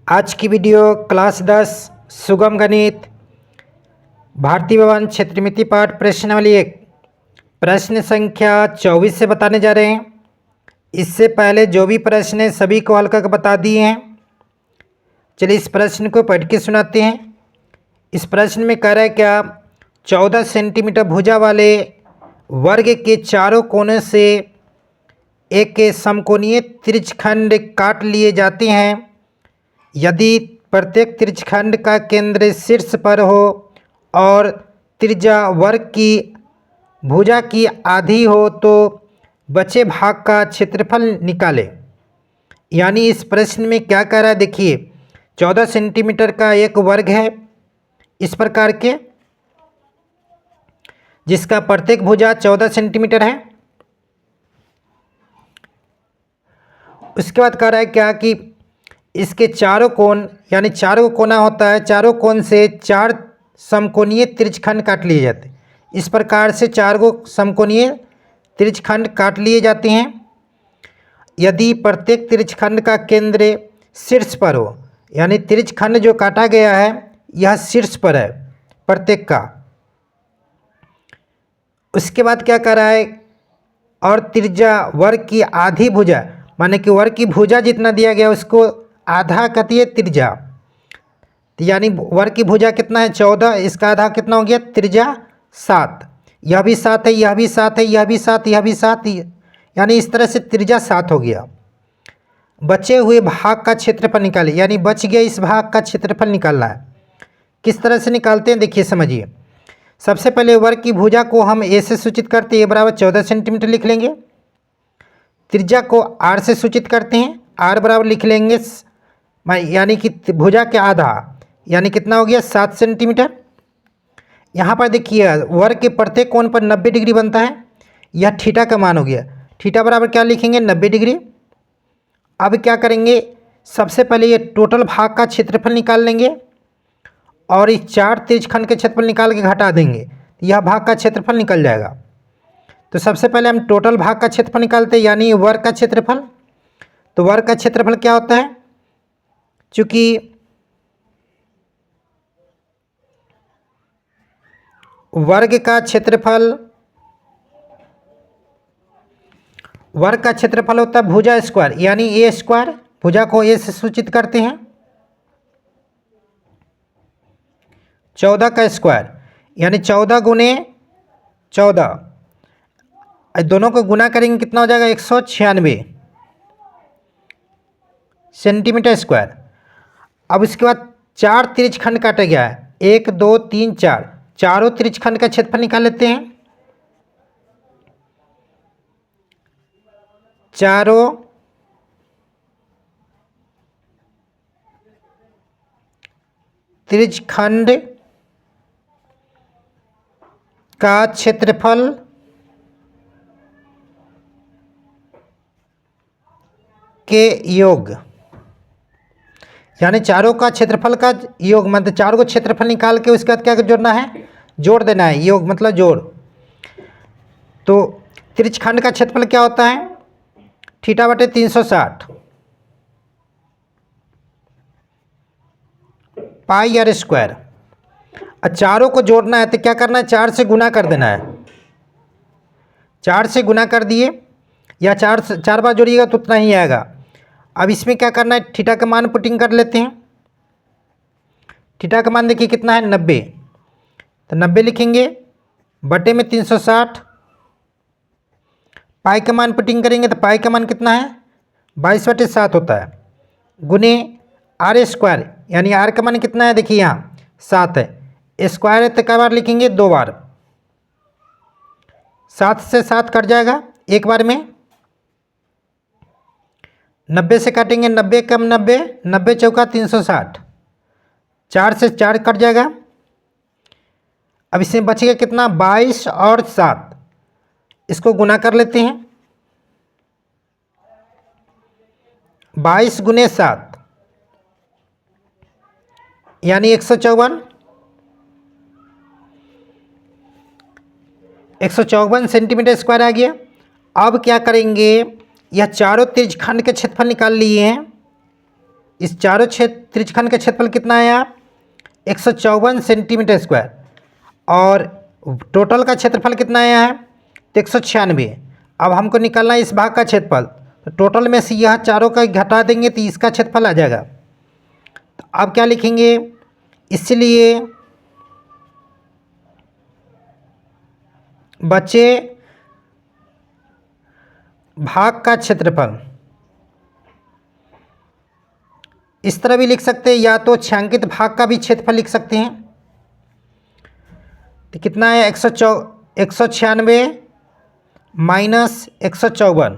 आज की video class 10 सुगम गणित भारतीय भवन क्षेत्रमिति पाठ प्रश्नावली 1 प्रश्न संख्या 24 से बताने जा रहे हैं। इससे पहले जो भी प्रश्न है सभी को हल करके बता दिए हैं। चलिए इस प्रश्न को पढ़ के सुनाते हैं। इस प्रश्न में कह रहा है क्या 14 सेंटीमीटर भुजा वाले वर्ग के चारों कोने से एक समकोणीय त्रिज्यखंड काट लिए जाते हैं। यदि प्रत्येक त्रिज्यखंड का केंद्र शीर्ष पर हो और त्रिज्या वर्ग की भुजा की आधी हो तो बचे भाग का क्षेत्रफल निकालें। यानी इस प्रश्न में क्या कह रहा है, देखिए 14 सेंटीमीटर का एक वर्ग है इस प्रकार के, जिसका प्रत्येक भुजा 14 सेंटीमीटर है। उसके बाद कह रहा है क्या कि इसके चारों कोण, यानी चारों कोना होता है, चारों कोण से 4 समकोणीय त्रिज्यखंड काट लिए जाते हैं। इस प्रकार से 4 गो समकोणीय त्रिज्यखंड काट लिए जाते हैं। यदि प्रत्येक त्रिज्यखंड का केंद्र शीर्ष पर हो, यानी त्रिज्यखंड जो काटा गया है यह शीर्ष पर है प्रत्येक का। उसके बाद क्या कर रहा है, और त्रिज्या वर्ग की आधी भुजा, माने कि वर्ग की भुजा जितना दिया गया उसको आधा कहती है त्रिज्या। यानी वर्ग की भुजा कितना है 14, इसका आधा कितना हो गया त्रिज्या 7। यह भी 7 है, यह भी 7 है, यह भी 7, यह भी 7, यानी इस तरह से त्रिज्या 7 हो गया। बचे हुए भाग का क्षेत्रफल निकाले, यानी बच गया इस भाग का क्षेत्रफल निकालना है। किस तरह से निकालते हैं देखिए समझिए। सबसे पहले वर्ग की भुजा को हम ए से सूचित करते हैं, ए बराबर 14 सेंटीमीटर लिख लेंगे। त्रिज्या को आर से सूचित करते हैं, आर बराबर लिख लेंगे यानी कि भुजा के आधा, यानी कितना हो गया 7 सेंटीमीटर। यहाँ पर देखिए वर्ग के प्रत्येक कोण पर 90 डिग्री बनता है, यह थीटा का मान हो गया। थीटा बराबर क्या लिखेंगे 90 डिग्री। अब क्या करेंगे, सबसे पहले ये टोटल भाग का क्षेत्रफल निकाल लेंगे और इस 4 त्रिज्यखंड के क्षेत्रफल निकाल के घटा देंगे, यह भाग का क्षेत्रफल निकल जाएगा। तो सबसे पहले हम टोटल भाग का क्षेत्रफल निकालते हैं, यानी वर्ग का क्षेत्रफल। तो वर्ग का क्षेत्रफल क्या होता है, चूँकि वर्ग का क्षेत्रफल होता है भुजा स्क्वायर, यानी ए स्क्वायर। भुजा को ए से सूचित करते हैं, 14 का स्क्वायर, यानी 14 गुने 14, दोनों को गुना करेंगे कितना हो जाएगा 196 सेंटीमीटर स्क्वायर। अब उसके बाद 4 त्रिज्यखंड काटा गया है, 1 2 3 4, चारों त्रिज्यखंड का क्षेत्रफल निकाल लेते हैं। चारों त्रिज्यखंड का क्षेत्रफल के योग, यानी चारों का क्षेत्रफल का योग, मतलब चारों को क्षेत्रफल निकाल के उसके बाद क्या जोड़ना है, जोड़ देना है। योग मतलब जोड़। तो त्रिज्यखंड का क्षेत्रफल क्या होता है, थीटा बटे 360 पाई आर स्क्वायर। और चारों को जोड़ना है तो क्या करना है, 4 से गुना कर देना है। 4 से गुना कर दिए, या 4 बार जोड़िएगा तो उतना ही आएगा। अब इसमें क्या करना है, थीटा का मान पुटिंग कर लेते हैं। थीटा का मान देखिए कितना है 90, तो 90 लिखेंगे बटे में 360। पाई का मान पुटिंग करेंगे तो पाई का मान कितना है 22/7 होता है, गुने आर स्क्वायर, यानी आर का मान कितना है देखिए यहाँ 7 है, स्क्वायर है तो कई बार लिखेंगे 2 बार, 7 से 7 कट जाएगा एक बार में। 90 से काटेंगे, 90 कम 90, 90 चौका 360, 4 से 4 कट जाएगा। अब इसमें बचेगा कितना 22 और 7, इसको गुना कर लेते हैं। 22 गुने 7 यानी 154 सेंटीमीटर स्क्वायर आ गया। अब क्या करेंगे, यह चारों त्रिज्यखंड के क्षेत्रफल निकाल लिए हैं। इस चारों त्रिज्यखंड का क्षेत्रफल कितना आया 154 सेंटीमीटर स्क्वायर, और टोटल का क्षेत्रफल कितना आया है तो 196। अब हमको निकालना है इस भाग का क्षेत्रफल, तो टोटल में से यह चारों का घटा देंगे तो इसका क्षेत्रफल आ जाएगा। तो अब क्या लिखेंगे, इसलिए बचे भाग का क्षेत्रफल, इस तरह भी लिख सकते हैं, या तो छायांकित भाग का भी क्षेत्रफल लिख सकते हैं। तो कितना है 196 माइनस 154।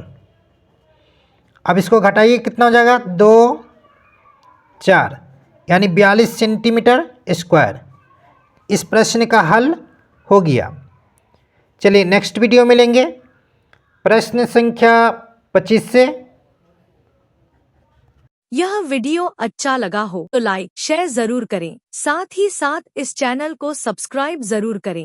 अब इसको घटाइए, कितना हो जाएगा 2 4, यानी 42 सेंटीमीटर स्क्वायर। इस प्रश्न का हल हो गया। चलिए नेक्स्ट वीडियो में मिलेंगे प्रश्न संख्या 25 से। यह वीडियो अच्छा लगा हो तो लाइक शेयर जरूर करें, साथ ही साथ इस चैनल को सब्सक्राइब जरूर करें।